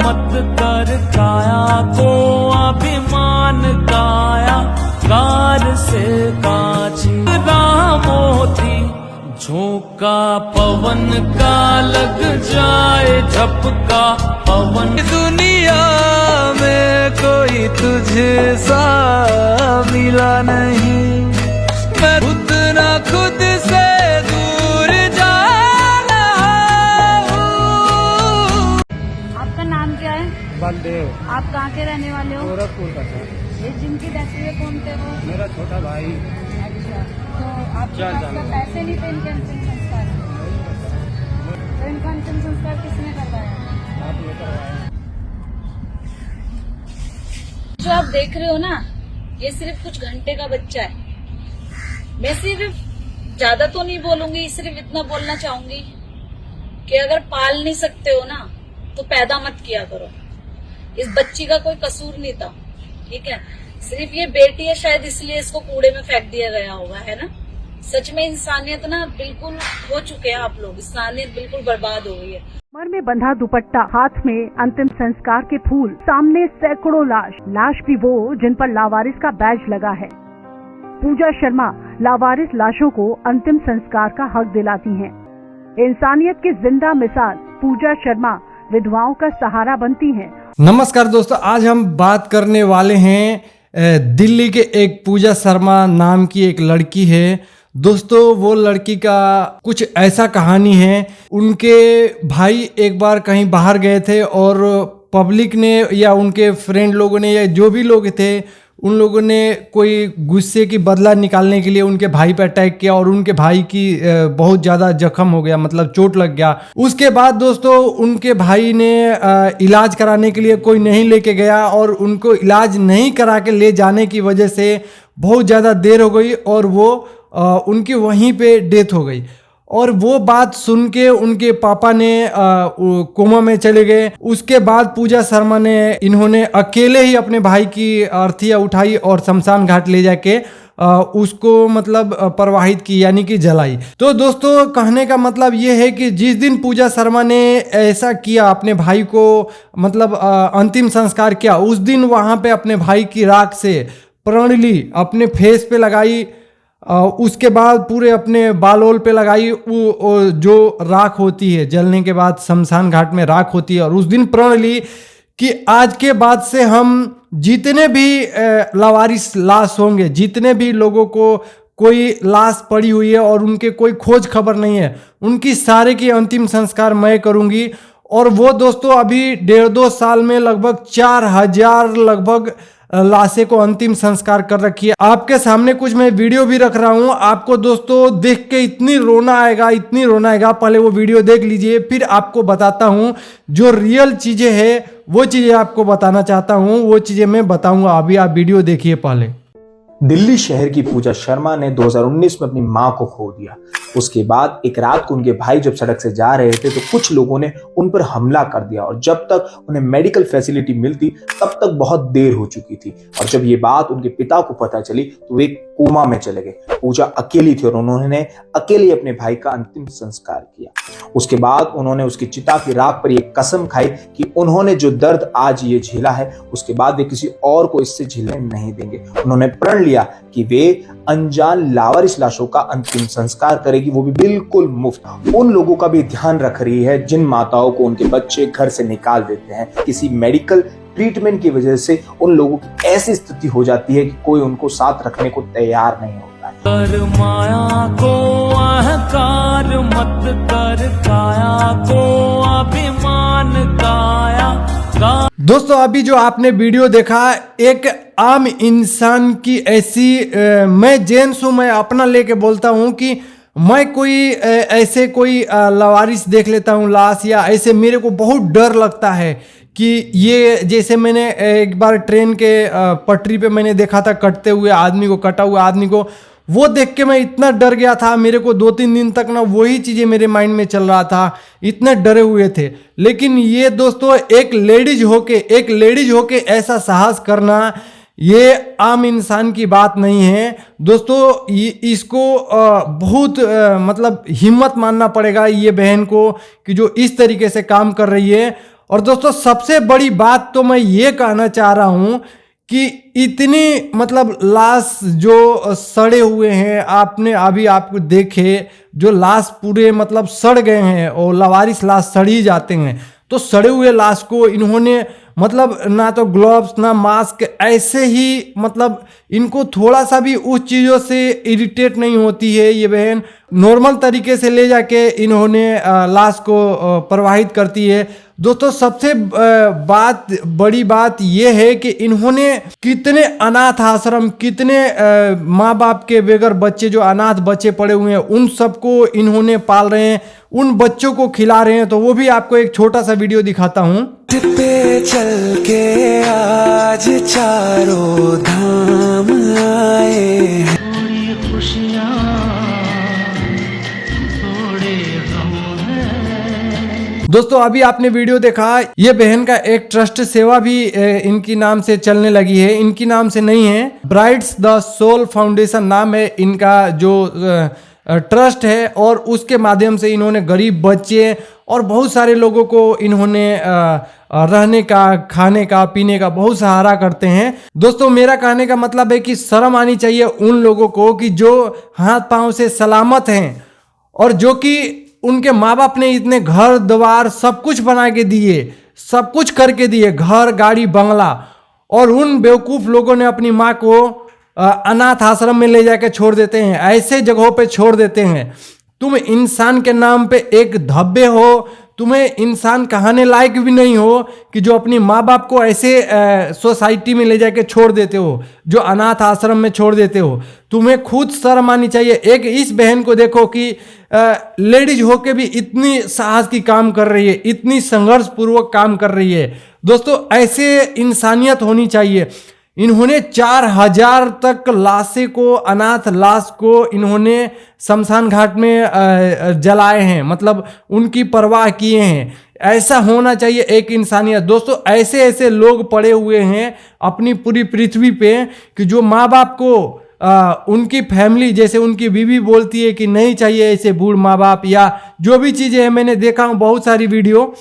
मत कर काया को अभिमान काया कार से काची मोती झोंका पवन का लग जाए झपका पवन। दुनिया में कोई तुझे सा मिला नहीं, मैं खुद ना खुद से दूर जा रहा हूँ। आपका नाम क्या है? बलदेव। आप कहाँ के रहने वाले हो? गोरखपुर का सर। ये जिनकी डेथ हुई है कौन थे वो? मेरा छोटा भाई। अच्छा, तो आपके चल पास जाना। तो पैसे नहीं थे इनके अंतिम संस्कार में? तो इनका अंतिम संस्कार किसने करवाया? आप ये करवाए। जो आप देख रहे हो ना, ये सिर्फ कुछ घंटे का बच्चा है। मैं सिर्फ ज्यादा तो नहीं बोलूंगी, सिर्फ इतना बोलना चाहूंगी कि अगर पाल नहीं सकते हो ना तो पैदा मत किया करो। इस बच्ची का कोई कसूर नहीं था, ठीक है? सिर्फ ये बेटी है, शायद इसलिए इसको कूड़े में फेंक दिया गया होगा, है ना? सच में इंसानियत ना बिल्कुल हो चुके हैं आप लोग, इंसानियत बिल्कुल बर्बाद हो गई है। कमर में बंधा दुपट्टा, हाथ में अंतिम संस्कार के फूल, सामने सैकड़ों लाश भी वो जिन पर लावारिस का बैज लगा है। पूजा शर्मा लावारिस लाशों को अंतिम संस्कार का हक दिलाती हैं। इंसानियत की जिंदा मिसाल पूजा शर्मा विधवाओं का सहारा बनती हैं। नमस्कार दोस्तों, आज हम बात करने वाले हैं दिल्ली के एक पूजा शर्मा नाम की एक लड़की है। दोस्तों वो लड़की का कुछ ऐसा कहानी है, उनके भाई एक बार कहीं बाहर गए थे और पब्लिक ने या उनके फ्रेंड लोगों ने या जो भी लोग थे उन लोगों ने कोई गुस्से की बदला निकालने के लिए उनके भाई पर अटैक किया और उनके भाई की बहुत ज़्यादा जख्म हो गया, मतलब चोट लग गया। उसके बाद दोस्तों उनके भाई ने इलाज कराने के लिए कोई नहीं लेके गया और उनको इलाज नहीं करा के ले जाने की वजह से बहुत ज़्यादा देर हो गई और वो उनकी वहीं पे डेथ हो गई। और वो बात सुन के उनके पापा ने कोमा में चले गए। उसके बाद पूजा शर्मा ने इन्होंने अकेले ही अपने भाई की अर्थियाँ उठाई और शमशान घाट ले जाके उसको मतलब प्रवाहित की, यानी कि जलाई। तो दोस्तों कहने का मतलब ये है कि जिस दिन पूजा शर्मा ने ऐसा किया, अपने भाई को मतलब अंतिम संस्कार किया, उस दिन वहाँ पे अपने भाई की राख से प्रण ली, अपने फेस पे लगाई, उसके बाद पूरे अपने बालोल पे लगाई। वो जो राख होती है जलने के बाद शमशान घाट में राख होती है, और उस दिन प्रण ली कि आज के बाद से हम जितने भी लावारिस लाश होंगे, जितने भी लोगों को कोई लाश पड़ी हुई है और उनके कोई खोज खबर नहीं है, उनकी सारे की अंतिम संस्कार मैं करूंगी। और वो दोस्तों अभी 1.5-2 साल में लगभग 4000 लगभग लाशें को अंतिम संस्कार कर रखी है। आपके सामने कुछ मैं वीडियो भी रख रहा हूं, आपको दोस्तों देख के इतनी रोना आएगा, इतनी रोना आएगा। पहले वो वीडियो देख लीजिए, फिर आपको बताता हूं जो रियल चीजें हैं, वो चीजें आपको बताना चाहता हूं, वो चीजें मैं बताऊंगा। अभी आप वीडियो देखिए पहले। दिल्ली शहर की पूजा शर्मा ने 2019 में अपनी मां को खो दिया। उसके बाद एक रात को उनके भाई जब सड़क से जा रहे थे तो कुछ लोगों ने उन पर हमला कर दिया और जब तक उन्हें मेडिकल फैसिलिटी मिलती तब तक बहुत देर हो चुकी थी। और जब ये बात उनके पिता को पता चली तो वे कोमा में चले गए। पूजा अकेली थी और उन्होंने अकेले अपने भाई का अंतिम संस्कार किया। उसके बाद उन्होंने उसकी चिता की राख पर यह कसम खाई कि उन्होंने जो दर्द आज ये झेला है उसके बाद वे किसी और को इससे झेलने नहीं देंगे। उन्होंने प्रण लिया कि वे अनजान लावारिस लाशों का अंतिम संस्कार करेगी, वो भी बिल्कुल मुफ्त। उन लोगों का भी ध्यान रख रही है जिन माताओं को उनके बच्चे घर से निकाल देते हैं। किसी मेडिकल ट्रीटमेंट की वजह से उन लोगों की ऐसी स्थिति हो जाती है कि कोई उनको साथ रखने को तैयार नहीं होता है। कर माया को अहंकार मत कर काया को अभिमान काया। दोस्तों अभी जो आपने वीडियो देखा, एक आम इंसान की ऐसी मैं जेंट्स हूं, मैं अपना लेके बोलता हूं कि मैं कोई ऐसे कोई लावारिस देख लेता हूं लाश या ऐसे, मेरे को बहुत डर लगता है कि ये जैसे मैंने एक बार ट्रेन के पटरी पे मैंने देखा था कटते हुए आदमी को, कटा हुआ आदमी को, वो देख के मैं इतना डर गया था। मेरे को 2-3 दिन तक ना वही चीज़ें मेरे माइंड में चल रहा था, इतने डरे हुए थे। लेकिन ये दोस्तों एक लेडीज होके ऐसा साहस करना, ये आम इंसान की बात नहीं है दोस्तों। इसको बहुत मतलब हिम्मत मानना पड़ेगा ये बहन को कि जो इस तरीके से काम कर रही है। और दोस्तों सबसे बड़ी बात तो मैं ये कहना चाह रहा हूं कि इतनी मतलब लाश जो सड़े हुए हैं, आपने अभी आपको देखे जो लाश पूरे मतलब सड़ गए हैं और लावारिस लाश सड़ी जाते हैं, तो सड़े हुए लाश को इन्होंने मतलब ना तो ग्लव्स ना मास्क, ऐसे ही मतलब इनको थोड़ा सा भी उस चीज़ों से इरिटेट नहीं होती है ये बहन, नॉर्मल तरीके से ले जाके इन्होंने लाश को प्रवाहित करती है। दोस्तों सबसे बड़ी बात यह है कि इन्होंने कितने अनाथ आश्रम, कितने माँ बाप के बगैर बच्चे जो अनाथ बच्चे पड़े हुए हैं उन सबको इन्होंने पाल रहे हैं, उन बच्चों को खिला रहे हैं। तो वो भी आपको एक छोटा सा वीडियो दिखाता हूँ। पे चल के आज चारों धाम आए, थोड़ी खुशियाँ थोड़े गम है। दोस्तों अभी आपने वीडियो देखा, ये बहन का एक ट्रस्ट सेवा भी इनकी नाम से चलने लगी है, इनकी नाम से नहीं है, ब्राइट्स द सोल फाउंडेशन नाम है इनका जो ट्रस्ट है, और उसके माध्यम से इन्होंने गरीब बच्चे और बहुत सारे लोगों को इन्होंने रहने का, खाने का, पीने का बहुत सहारा करते हैं। दोस्तों मेरा कहने का मतलब है कि शर्म आनी चाहिए उन लोगों को कि जो हाथ पांव से सलामत हैं और जो कि उनके माँ बाप ने इतने घर द्वार सब कुछ बना के दिए, सब कुछ करके दिए, घर गाड़ी बंगला, और उन बेवकूफ़ लोगों ने अपनी माँ को अनाथ आश्रम में ले जाके छोड़ देते हैं, ऐसे जगहों पे छोड़ देते हैं। तुम इंसान के नाम पे एक धब्बे हो, तुम्हें इंसान कहने लायक भी नहीं हो कि जो अपनी माँ बाप को ऐसे सोसाइटी में ले जाके छोड़ देते हो, जो अनाथ आश्रम में छोड़ देते हो। तुम्हें खुद शर्म आनी चाहिए। एक इस बहन को देखो कि लेडीज होके भी इतनी साहस की काम कर रही है, इतनी संघर्ष पूर्वक काम कर रही है। दोस्तों ऐसे इंसानियत होनी चाहिए। इन्होंने 4000 तक लाशें को, अनाथ लाश को इन्होंने शमशान घाट में जलाए हैं, मतलब उनकी परवाह किए हैं। ऐसा होना चाहिए एक इंसानियत। दोस्तों ऐसे ऐसे लोग पड़े हुए हैं अपनी पूरी पृथ्वी पे कि जो माँ बाप को उनकी फैमिली, जैसे उनकी बीवी बोलती है कि नहीं चाहिए ऐसे बूढ़ माँ बाप, या जो भी चीज़ें हैं, मैंने देखा हूँ बहुत सारी वीडियो,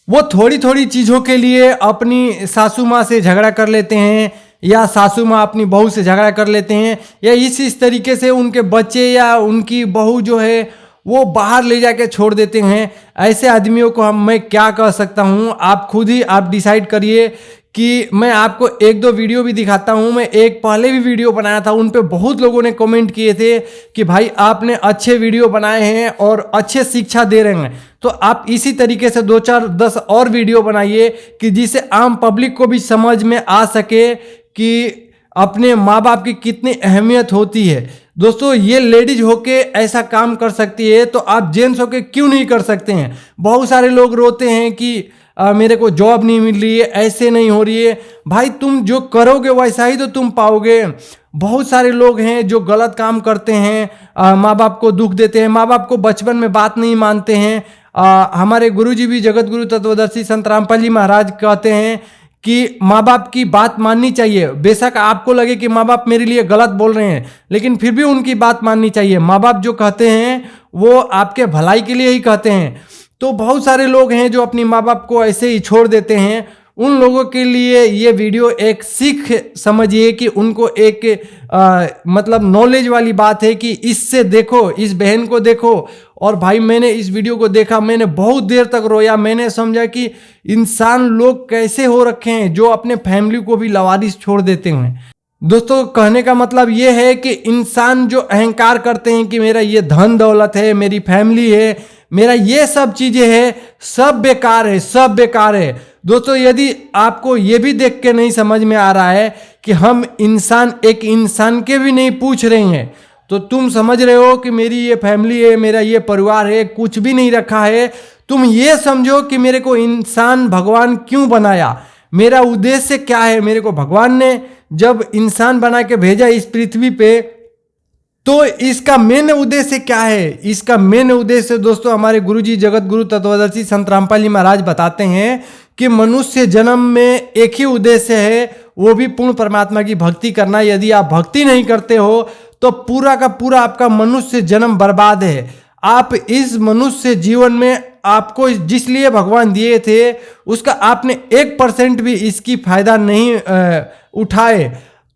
वो थोड़ी थोड़ी चीज़ों के लिए अपनी सासू माँ से झगड़ा कर लेते हैं, या सासू माँ अपनी बहू से झगड़ा कर लेते हैं, या इस तरीके से उनके बच्चे या उनकी बहू जो है वो बाहर ले जाके छोड़ देते हैं। ऐसे आदमियों को मैं क्या कह सकता हूँ, आप खुद ही आप डिसाइड करिए। कि मैं आपको एक दो वीडियो भी दिखाता हूँ। मैं एक पहले भी वीडियो बनाया था, उन पे बहुत लोगों ने कमेंट किए थे कि भाई आपने अच्छे वीडियो बनाए हैं और अच्छे शिक्षा दे रहे हैं, तो आप इसी तरीके से 2 4 10 और वीडियो बनाइए कि जिससे आम पब्लिक को भी समझ में आ सके कि अपने माँ बाप की कितनी अहमियत होती है। दोस्तों ये लेडीज होके ऐसा काम कर सकती है, तो आप जेंट्स होके क्यों नहीं कर सकते हैं। बहुत सारे लोग रोते हैं कि मेरे को जॉब नहीं मिल रही है, ऐसे नहीं हो रही है। भाई तुम जो करोगे वैसा ही तो तुम पाओगे। बहुत सारे लोग हैं जो गलत काम करते हैं, माँ बाप को दुख देते हैं, माँ बाप को बचपन में बात नहीं मानते हैं। हमारे गुरुजी भी जगत गुरु तत्वदर्शी संत रामपाल जी महाराज कहते हैं कि माँ बाप की बात माननी चाहिए। बेशक आपको लगे कि माँ बाप मेरे लिए गलत बोल रहे हैं, लेकिन फिर भी उनकी बात माननी चाहिए। माँ बाप जो कहते हैं वो आपके भलाई के लिए ही कहते हैं। तो बहुत सारे लोग हैं जो अपनी माँ बाप को ऐसे ही छोड़ देते हैं। उन लोगों के लिए ये वीडियो एक सीख समझिए कि उनको एक मतलब नॉलेज वाली बात है कि इससे देखो, इस बहन को देखो। और भाई मैंने इस वीडियो को देखा, मैंने बहुत देर तक रोया। मैंने समझा कि इंसान लोग कैसे हो रखे हैं जो अपने फैमिली को भी लवारिस छोड़ देते हैं। दोस्तों कहने का मतलब ये है कि इंसान जो अहंकार करते हैं कि मेरा ये धन दौलत है, मेरी फैमिली है, मेरा ये सब चीजें है, सब बेकार है, सब बेकार है। दोस्तों यदि आपको ये भी देख के नहीं समझ में आ रहा है कि हम इंसान एक इंसान के भी नहीं पूछ रहे हैं, तो तुम समझ रहे हो कि मेरी ये फैमिली है, मेरा ये परिवार है, कुछ भी नहीं रखा है। तुम ये समझो कि मेरे को इंसान भगवान क्यों बनाया, मेरा उद्देश्य क्या है। मेरे को भगवान ने जब इंसान बना के भेजा इस पृथ्वी पे, तो इसका मेन उद्देश्य क्या है। इसका मेन उद्देश्य दोस्तों हमारे गुरुजी जगत गुरु तत्वदर्शी संत रामपाल जी महाराज बताते हैं कि मनुष्य जन्म में एक ही उद्देश्य है, वो भी पूर्ण परमात्मा की भक्ति करना। यदि आप भक्ति नहीं करते हो तो पूरा का पूरा आपका मनुष्य जन्म बर्बाद है। आप इस मनुष्य जीवन में आपको जिस लिए भगवान दिए थे उसका आपने 1% भी इसकी फायदा नहीं उठाए।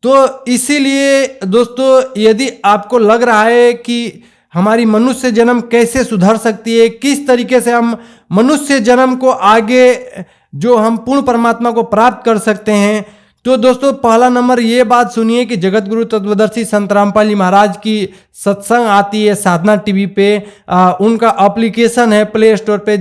तो इसीलिए दोस्तों, यदि आपको लग रहा है कि हमारी मनुष्य जन्म कैसे सुधर सकती है, किस तरीके से हम मनुष्य जन्म को आगे जो हम पूर्ण परमात्मा को प्राप्त कर सकते हैं, तो दोस्तों पहला नंबर ये बात सुनिए कि जगत गुरु तत्वदर्शी संत रामपाल महाराज की सत्संग आती है साधना टीवी पे। उनका एप्लीकेशन है प्ले स्टोर पे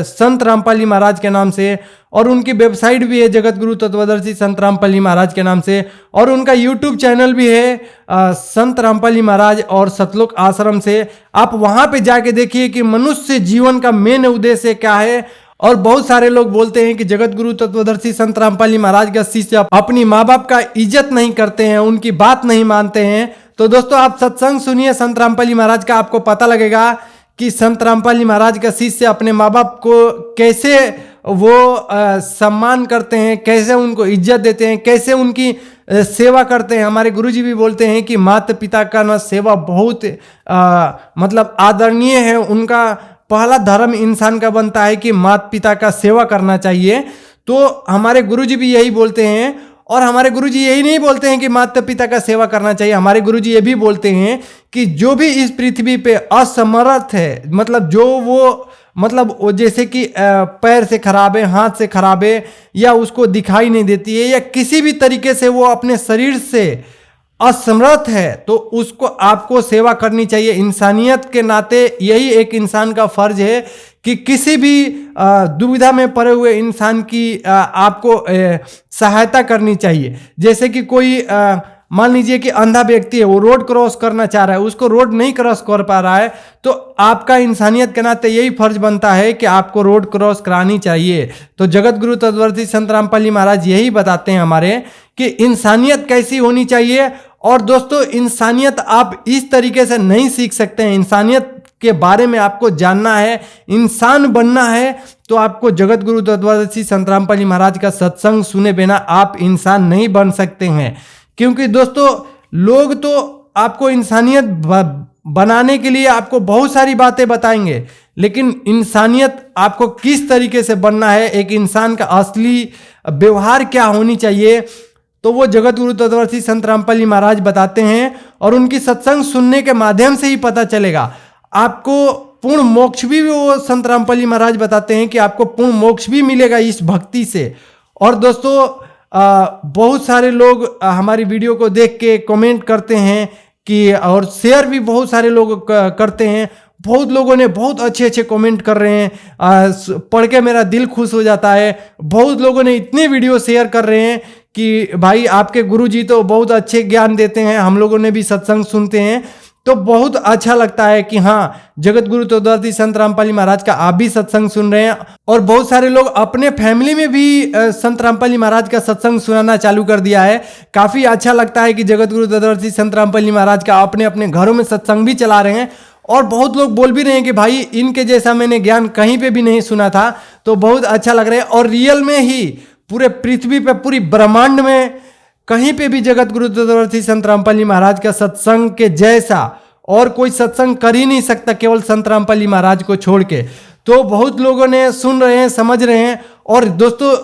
संत रामपाल महाराज के नाम से, और उनकी वेबसाइट भी है जगत गुरु तत्वदर्शी संत रामपाल महाराज के नाम से, और उनका यूट्यूब चैनल भी है संत रामपाल महाराज और सतलोक आश्रम से। आप वहां पे जाके देखिए कि मनुष्य जीवन का मेन उद्देश्य क्या है। और बहुत सारे लोग बोलते हैं कि जगत गुरु तत्वदर्शी संत रामपाल महाराज का शिष्य अपनी माँ बाप का इज्जत नहीं करते हैं, उनकी बात नहीं मानते हैं। तो दोस्तों आप सत्संग सुनिए संत रामपाल महाराज का, आपको पता लगेगा कि संत रामपाल महाराज का शिष्य अपने माँ बाप को कैसे वो सम्मान करते हैं, कैसे उनको इज्जत देते हैं, कैसे उनकी सेवा करते हैं। हमारे गुरुजी भी बोलते हैं कि माता पिता का ना सेवा बहुत मतलब आदरणीय है। उनका पहला धर्म इंसान का बनता है कि माता पिता का सेवा करना चाहिए। तो हमारे गुरुजी भी यही बोलते हैं, और हमारे गुरुजी यही नहीं बोलते हैं कि माता पिता का सेवा करना चाहिए। हमारे गुरुजी ये भी बोलते हैं कि जो भी इस पृथ्वी पे असमर्थ है, मतलब जो वो जैसे कि पैर से खराब है, हाथ से खराब है, या उसको दिखाई नहीं देती है, या किसी भी तरीके से वो अपने शरीर से असमर्थ है, तो उसको आपको सेवा करनी चाहिए। इंसानियत के नाते यही एक इंसान का फर्ज है कि किसी भी दुविधा में पड़े हुए इंसान की आपको सहायता करनी चाहिए। जैसे कि कोई मान लीजिए कि अंधा व्यक्ति है, वो रोड क्रॉस करना चाह रहा है, उसको रोड नहीं क्रॉस कर पा रहा है, तो आपका इंसानियत के नाते यही फर्ज बनता है कि आपको रोड क्रॉस करानी चाहिए। तो जगत गुरु तत्वदर्शी संत रामपाल महाराज यही बताते हैं हमारे कि इंसानियत कैसी होनी चाहिए। और दोस्तों इंसानियत आप इस तरीके से नहीं सीख सकते हैं। इंसानियत के बारे में आपको जानना है, इंसान बनना है, तो आपको जगत गुरु तत्वदर्शी संत रामपाल महाराज का सत्संग सुने बिना आप इंसान नहीं बन सकते हैं। क्योंकि दोस्तों लोग तो आपको इंसानियत बनाने के लिए आपको बहुत सारी बातें बताएंगे, लेकिन इंसानियत आपको किस तरीके से बनना है, एक इंसान का असली व्यवहार क्या होनी चाहिए, तो वो जगत गुरु तत्वदर्शी संत रामपाल महाराज बताते हैं। और उनकी सत्संग सुनने के माध्यम से ही पता चलेगा आपको पूर्ण मोक्ष भी वो संत रामपाल महाराज बताते हैं कि आपको पूर्ण मोक्ष भी मिलेगा इस भक्ति से। और दोस्तों बहुत सारे लोग हमारी वीडियो को देख के कमेंट करते हैं कि, और शेयर भी बहुत सारे लोग करते हैं। बहुत लोगों ने बहुत अच्छे अच्छे कमेंट कर रहे हैं, पढ़ के मेरा दिल खुश हो जाता है। बहुत लोगों ने इतने वीडियो शेयर कर रहे हैं कि भाई आपके गुरुजी तो बहुत अच्छे ज्ञान देते हैं, हम लोगों ने भी सत्संग सुनते हैं, तो बहुत अच्छा लगता है कि हाँ जगत गुरु तत्वदर्शी संत रामपाल महाराज का आप भी सत्संग सुन रहे हैं। और बहुत सारे लोग अपने फैमिली में भी संत रामपाल महाराज का सत्संग सुनाना चालू कर दिया है। काफ़ी अच्छा लगता है कि जगत गुरु तत्वदर्शी संत रामपाल महाराज का अपने अपने घरों में सत्संग भी चला रहे हैं। और बहुत लोग बोल भी रहे हैं कि भाई इनके जैसा मैंने ज्ञान कहीं पे भी नहीं सुना था, तो बहुत अच्छा लग रहा है। और रियल में ही पूरे पृथ्वी पे, पूरी ब्रह्मांड में कहीं पे भी जगत गुरु तत्वदर्शी संत रामपाल महाराज का सत्संग के जैसा और कोई सत्संग कर ही नहीं सकता, केवल संत रामपाल महाराज को छोड़ के। तो बहुत लोगों ने सुन रहे हैं, समझ रहे हैं। और दोस्तों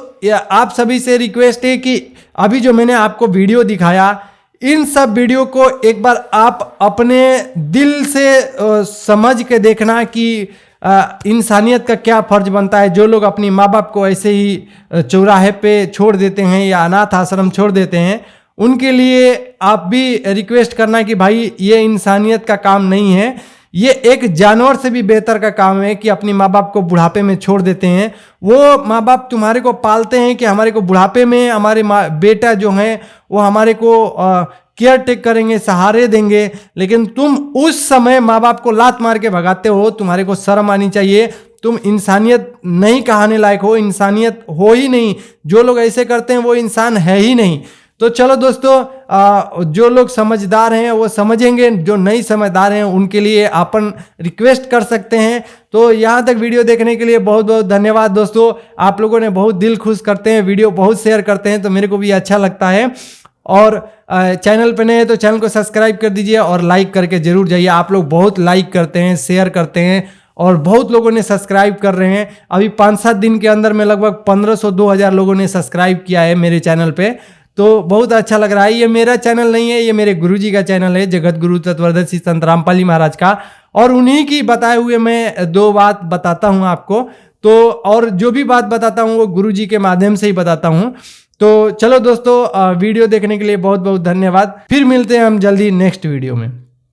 आप सभी से रिक्वेस्ट है कि अभी जो मैंने आपको वीडियो दिखाया, इन सब वीडियो को एक बार आप अपने दिल से समझ के देखना कि इंसानियत का क्या फर्ज बनता है। जो लोग अपनी माँ बाप को ऐसे ही चौराहे पे छोड़ देते हैं या अनाथ आश्रम छोड़ देते हैं, उनके लिए आप भी रिक्वेस्ट करना कि भाई ये इंसानियत का काम नहीं है, ये एक जानवर से भी बेहतर का काम है कि अपनी माँ बाप को बुढ़ापे में छोड़ देते हैं। वो माँ बाप तुम्हारे को पालते हैं कि हमारे को बुढ़ापे में हमारे बेटा जो हैं वो हमारे को केयर टेक करेंगे, सहारे देंगे, लेकिन तुम उस समय माँ बाप को लात मार के भगाते हो। तुम्हारे को शर्म आनी चाहिए, तुम इंसानियत नहीं कहने लायक हो, इंसानियत हो ही नहीं। जो लोग ऐसे करते हैं वो इंसान है ही नहीं। तो चलो दोस्तों, जो लोग समझदार हैं वो समझेंगे, जो नहीं समझदार हैं उनके लिए अपन रिक्वेस्ट कर सकते हैं। तो यहाँ तक वीडियो देखने के लिए बहुत बहुत धन्यवाद दोस्तों। आप लोगों ने बहुत दिल खुश करते हैं, वीडियो बहुत शेयर करते हैं, तो मेरे को भी अच्छा लगता है। और चैनल पे नए हैं तो चैनल को सब्सक्राइब कर दीजिए और लाइक करके जरूर जाइए। आप लोग बहुत लाइक करते हैं, शेयर करते हैं और बहुत लोगों ने सब्सक्राइब कर रहे हैं। अभी 5-7 दिन के अंदर में लगभग 1500-2000 लोगों ने सब्सक्राइब किया है मेरे चैनल पे, तो बहुत अच्छा लग रहा है। ये मेरा चैनल नहीं है, ये मेरे गुरुजी का चैनल है, जगत गुरु तत्वदर्शी संत रामपाली महाराज का, और उन्हीं की बताए हुए मैं 2 बात बताता हूँ आपको। तो और जो भी बात बताता हूँ वो गुरुजी के माध्यम से ही बताता हूँ। तो चलो दोस्तों, वीडियो देखने के लिए बहुत बहुत धन्यवाद। फिर मिलते हैं हम जल्दी नेक्स्ट वीडियो में।